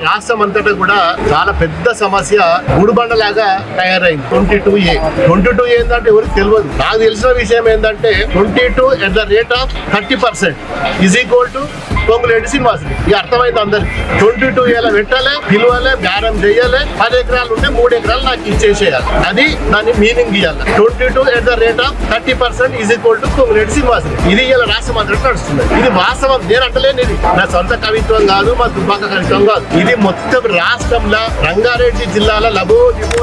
రాష్ట్రం అంతటా కూడా చాలా పెద్ద సమస్య గుడిబండలాగా తయారైంది. 22A ఏంటంటే ఎవరికి తెలియదు. నాకు తెలిసిన విషయం ఏంటంటే 22% is equal to Ponguleti Srinivas Reddy. ఇక అర్థమైంది అందరికి. 22A పెట్టాలి, పిలవాలి, బేరం చేయాలి. 10 ఎకరాలు ఉంటే 3 ఎకరాలు నాకు ఇచ్చేసేయాలి. అది దాని మీనింగ్ ఇవ్వాలి. 22% is equal to Ponguleti Srinivas Reddy. ఇది ఇలా రాష్ట్రం అంతటా నడుస్తుంది. ఇది వాస్తవం, నేను అంటలేను. ఇది నా సొంత కవిత్వం కాదు, మా దుబ్బాక కవిత్వం కాదు. ఇది మొత్తం రాష్ట్రంలో రంగారెడ్డి జిల్లాలో లబో దిబో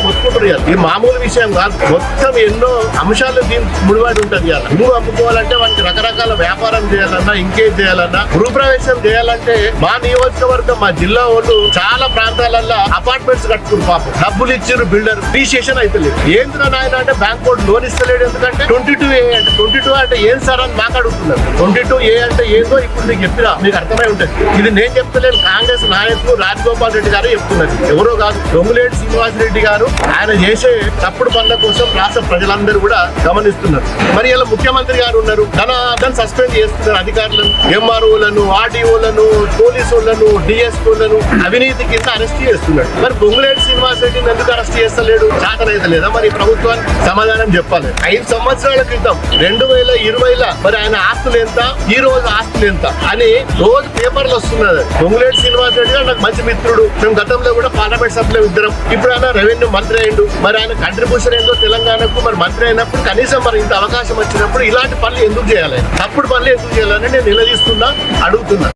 మొత్తుకుంటారు. ఇది మామూలు విషయం కాదు. మొత్తం ఎన్నో అంశాలు దీనికి ముడిపడి ఉంటుంది. భూమి అమ్ముకోవాలంటే వానికి రకరకాల వ్యాపారం చేయాలన్నా, ఇంకేం చేయాలన్నా, గృహప్రవేశం చేయాలంటే మా నియోజకవర్గం, మా జిల్లా వాళ్ళు చాలా ప్రాంతాలలో అపార్ట్మెంట్స్ కట్టుకుని పాపం డబ్బులు ఇచ్చారు. బిల్డర్ రిజిస్ట్రేషన్ అయితే లేదు. ఏంద్ర నాయన అంటే బ్యాంక్ బోర్డు లోన్ ఇస్తలేడు. ఎందుకంటే 22A అంటే 22 అంటే ఏం సార్ అని మాకు అడుగుతున్నారు. 22A అంటే ఏందో ఇప్పుడు మీకు చెప్పినా మీకు అర్థమై ఉంటుంది. ఇది నేను చెప్తలేను, కాంగ్రెస్ నాయకులు రాజగోపాల్ రెడ్డి గారు చెప్తున్నారు. ఎవరో కాదు, పొంగులేటి శ్రీనివాసరెడ్డి గారు. ఆయన చేసే తప్పుడు పనుల కోసం రాష్ట్ర ప్రజలందరూ కూడా గమనిస్తున్నారు. మరి ఇలా ముఖ్యమంత్రి గారు ఉన్నారు, దాన్ని సస్పెండ్ చేస్తున్నారు అధికారులను, ఎంఆర్ఓలను, ఆర్డీఓలను, పోలీసులను, డిఎస్ఓలను అవినీతి కింద అరెస్ట్ చేస్తున్నాడు. మరి పొంగులేటి శ్రీనివాసరెడ్డిని ఎందుకు అరెస్ట్ చేస్తలేడు? చాతనైతే లేదా? మరి ప్రభుత్వానికి సమాధానం చెప్పాలి. 5 సంవత్సరాల క్రితం 2020లో మరి ఆయన ఆస్తులు ఎంత, ఈ రోజు ఆస్తులు ఎంత అని రోజు పేపర్లు వస్తున్నది. పొంగులేటి శ్రీనివాసరెడ్డి గారు నాకు మంచి మిత్రుడు. మేము గతంలో కూడా పార్లమెంట్ సభ్యులు ఇద్దరం. ఇప్పుడు ఆయన రెవెన్యూ మంత్రి అయిండు. మరి ఆయన కంట్రిబ్యూషన్ ఏందో తెలంగాణకు మరి మంత్రి అయినప్పుడు కనీసం మరి ఇంత అవకాశం వచ్చినప్పుడు ఇలాంటి పనులు ఎందుకు చేయాలి? తప్పుడు పనులు ఎందుకు చేయాలని నేను నిలదీస్తున్నా, అడుగుతున్నా.